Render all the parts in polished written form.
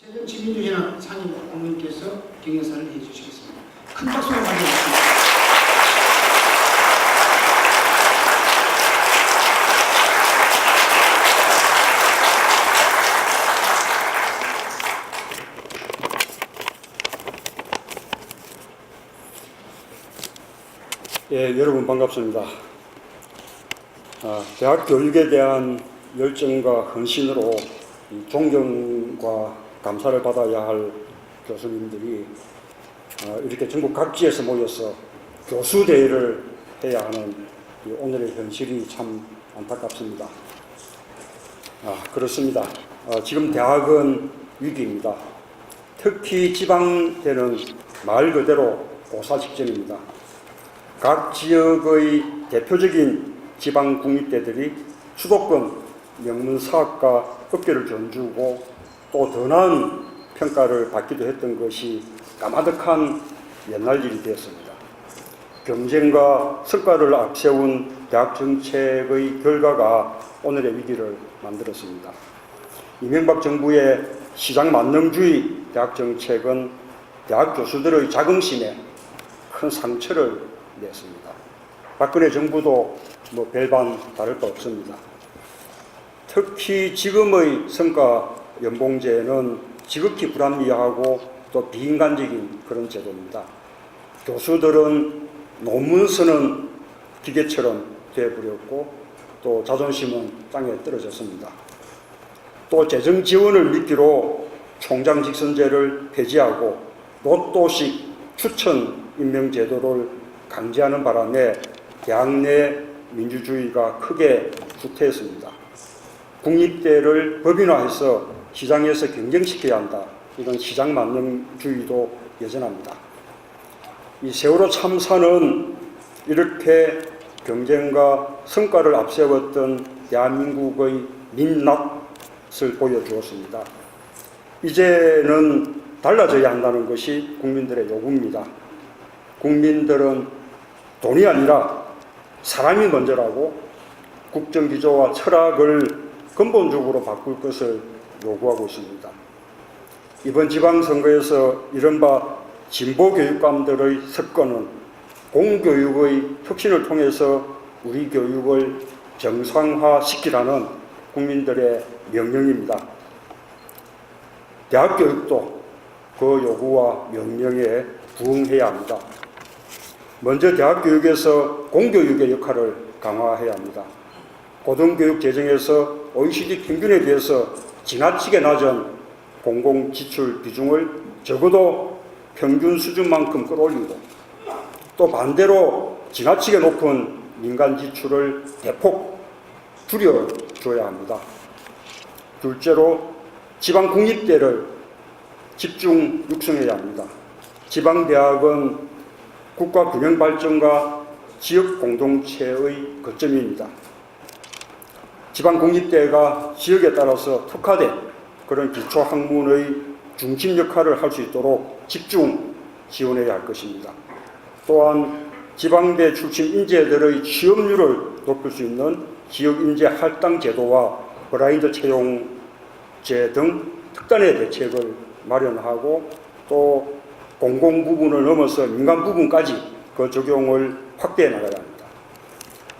최근 지민주신학 상임 공무님께서 경연사를 해주시겠습니다. 큰 박수로 맞이해주십니다. 예, 여러분 반갑습니다. 대학 교육에 대한 열정과 헌신으로 존경과 감사를 받아야 할 교수님들이 이렇게 전국 각지에서 모여서 교수대회를 해야 하는 오늘의 현실이 참 안타깝습니다. 그렇습니다. 지금 대학은 위기입니다. 특히 지방대는 말 그대로 고사 직전입니다. 각 지역의 대표적인 지방 국립대들이 수도권 명문 사학과 업계를 견주고 또 더 나은 평가를 받기도 했던 것이 까마득한 옛날 일이 되었습니다. 경쟁과 성과를 앞세운 대학 정책의 결과가 오늘의 위기를 만들었습니다. 이명박 정부의 시장 만능주의 대학 정책은 대학 교수들의 자긍심에 큰 상처를 냈습니다. 박근혜 정부도 별반 다를 바 없습니다. 특히 지금의 성과 연봉제는 지극히 불합리하고 또 비인간적인 그런 제도입니다. 교수들은 논문 쓰는 기계처럼 되어버렸고 또 자존심은 땅에 떨어졌습니다. 또 재정 지원을 미끼로 총장 직선제를 폐지하고 로또식 추천 임명 제도를 강제하는 바람에 대학 내 민주주의가 크게 후퇴했습니다. 국립대를 법인화해서 시장에서 경쟁시켜야 한다. 이런 시장 만능주의도 여전합니다. 이 세월호 참사는 이렇게 경쟁과 성과를 앞세웠던 대한민국의 민낯을 보여주었습니다. 이제는 달라져야 한다는 것이 국민들의 요구입니다. 국민들은 돈이 아니라 사람이 먼저라고 국정기조와 철학을 근본적으로 바꿀 것을 요구하고 있습니다. 이번 지방선거에서 이른바 진보교육감들의 습권은 공교육의 혁신을 통해서 우리 교육을 정상화시키라는 국민들의 명령입니다. 대학교육도 그 요구와 명령에 부응해야 합니다. 먼저 대학교육에서 공교육의 역할을 강화해야 합니다. 고등교육 재정에서 OECD 평균에 비해서 지나치게 낮은 공공지출 비중을 적어도 평균 수준만큼 끌어올리고 또 반대로 지나치게 높은 민간 지출을 대폭 줄여줘야 합니다. 둘째로 지방 국립대를 집중 육성해야 합니다. 지방대학은 국가 균형 발전과 지역 공동체의 거점입니다. 지방 국립대가 지역에 따라서 특화된 그런 기초학문의 중심 역할을 할 수 있도록 집중 지원해야 할 것입니다. 또한 지방대 출신 인재들의 취업률을 높일 수 있는 지역인재 할당 제도와 블라인드 채용제 등 특단의 대책을 마련하고 또 공공 부분을 넘어서 민간 부분까지 그 적용을 확대해 나가야 합니다.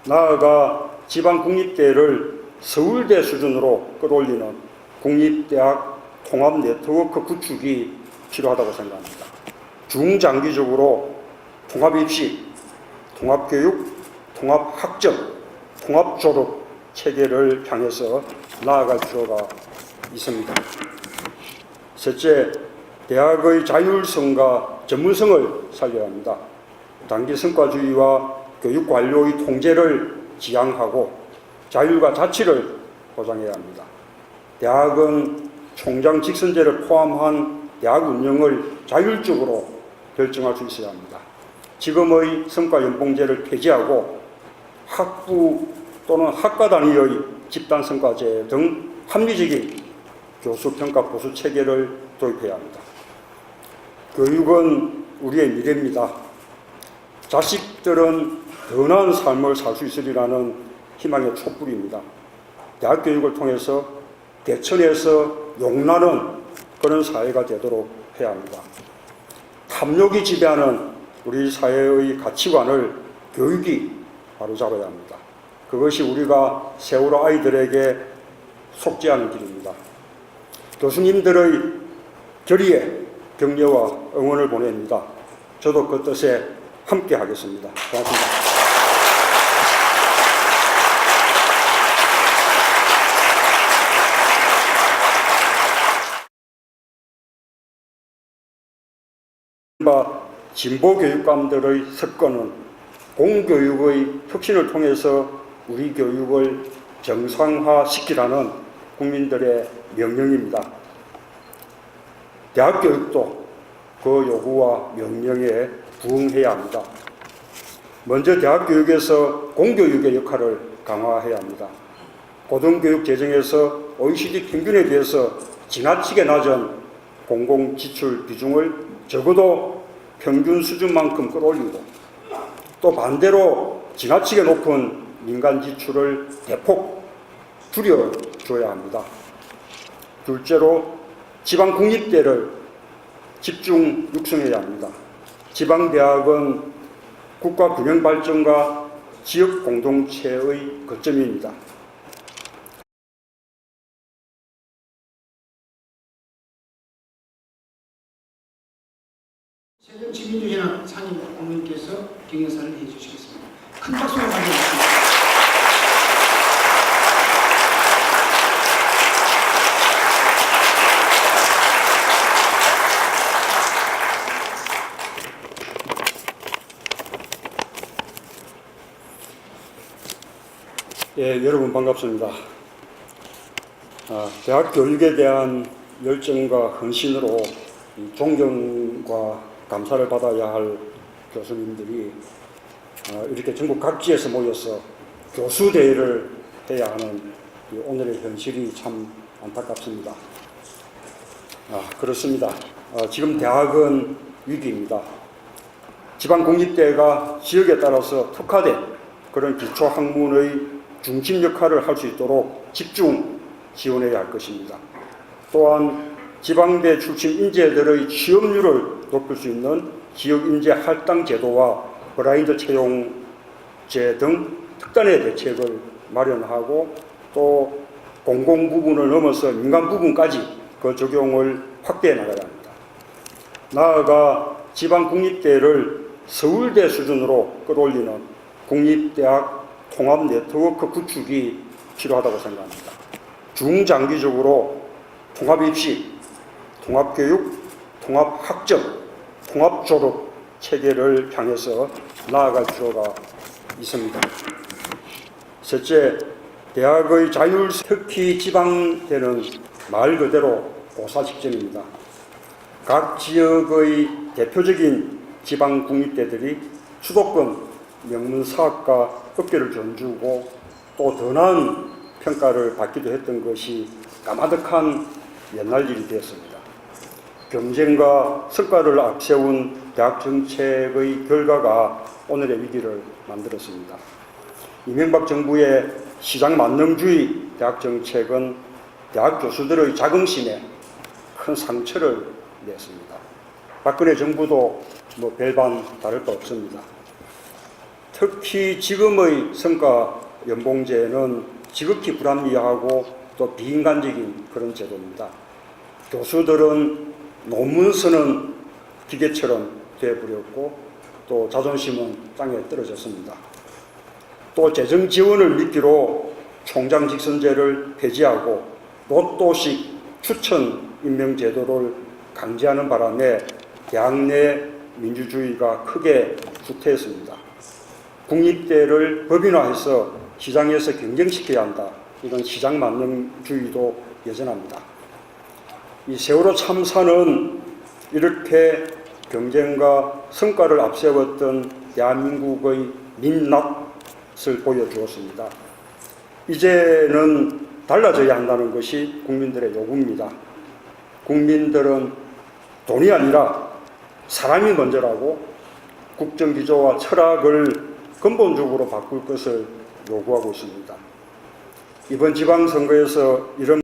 나아가 지방 국립대를 서울대 수준으로 끌어올리는 국립대학 통합 네트워크 구축이 필요하다고 생각합니다. 중장기적으로 통합입시, 통합교육, 통합학점, 통합졸업 체계를 향해서 나아갈 필요가 있습니다. 셋째, 대학의 자율성과 전문성을 살려야 합니다. 단기 성과주의와 교육 관료의 통제를 지향하고 자율과 자치를 보장해야 합니다. 대학은 총장 직선제를 포함한 대학 운영을 자율적으로 결정할 수 있어야 합니다. 지금의 성과연봉제를 폐지하고 학부 또는 학과 단위의 집단성과제 등 합리적인 교수평가 보수 체계를 도입해야 합니다. 교육은 우리의 미래입니다. 자식들은 더 나은 삶을 살 수 있으리라는 희망의 촛불입니다. 대학 교육을 통해서 대천에서 용나는 그런 사회가 되도록 해야 합니다. 탐욕이 지배하는 우리 사회의 가치관을 교육이 바로잡아야 합니다. 그것이 우리가 세월호 아이들에게 속죄하는 길입니다. 교수님들의 결의에 격려와 응원을 보냅니다. 저도 그 뜻에 함께 하겠습니다. 고맙습니다. 진보 교육감들의 석권은 공교육의 혁신을 통해서 우리 교육을 정상화시키라는 국민들의 명령입니다. 대학 교육도 그 요구와 명령에 부응해야 합니다. 먼저 대학 교육에서 공교육의 역할을 강화해야 합니다. 고등교육 재정에서 OECD 평균에 비해서 지나치게 낮은 공공지출 비중을 적어도 평균 수준만큼 끌어올리고, 또 반대로 지나치게 높은 민간 지출을 대폭 줄여줘야 합니다. 둘째로 지방 국립대를 집중 육성해야 합니다. 지방대학은 국가 균형 발전과 지역 공동체의 거점입니다. 세종 지민주신학 상임 고문께서 경영사를 해주시겠습니다. 큰 박수로 맞이하겠습니다. 예, 여러분 반갑습니다. 대학 교육에 대한 열정과 헌신으로 존경과 감사를 받아야 할 교수님들이 이렇게 전국 각지에서 모여서 교수대회를 해야 하는 오늘의 현실이 참 안타깝습니다. 그렇습니다. 지금 대학은 위기입니다. 지방공립대가 지역에 따라서 특화된 그런 기초학문의 중심 역할을 할 수 있도록 집중 지원해야 할 것입니다. 또한 지방대 출신 인재들의 취업률을 높일 수 있는 지역인재 할당 제도와 브라인드 채용제 등 특단의 대책을 마련하고, 또 공공 부분을 넘어서 민간 부분까지 그 적용을 확대해 나가야 합니다. 나아가 지방 국립대를 서울대 수준으로 끌어올리는 국립대학 통합 네트워크 구축이 필요하다고 생각합니다. 중장기적으로 통합입시, 통합교육, 통합학점, 통합졸업 체계를 향해서 나아갈 필요가 있습니다. 셋째, 대학의 자율, 특히 지방대는 말 그대로 고사식전입니다. 각 지역의 대표적인 지방 국립대들이 수도권 명문 사학과 업계를 견주고 또 더 나은 평가를 받기도 했던 것이 까마득한 옛날 일이 되었습니다. 경쟁과 성과를 앞세운 대학 정책의 결과가 오늘의 위기를 만들었습니다. 이명박 정부의 시장 만능주의 대학 정책은 대학 교수들의 자긍심에 큰 상처를 냈습니다. 박근혜 정부도 별반 다를 바 없습니다. 특히 지금의 성과 연봉제는 지극히 불합리하고 또 비인간적인 그런 제도입니다. 교수들은 논문 쓰는 기계처럼 되어버렸고, 또 자존심은 땅에 떨어졌습니다. 또 재정 지원을 미끼로 총장 직선제를 폐지하고 로또식 추천 임명 제도를 강제하는 바람에 대학 내 민주주의가 크게 후퇴했습니다. 국립대를 법인화해서 시장에서 경쟁시켜야 한다. 이런 시장 만능주의도 여전합니다. 이 세월호 참사는 이렇게 경쟁과 성과를 앞세웠던 대한민국의 민낯을 보여주었습니다. 이제는 달라져야 한다는 것이 국민들의 요구입니다. 국민들은 돈이 아니라 사람이 먼저라고 국정기조와 철학을 근본적으로 바꿀 것을 요구하고 있습니다. 이번 지방선거에서 이런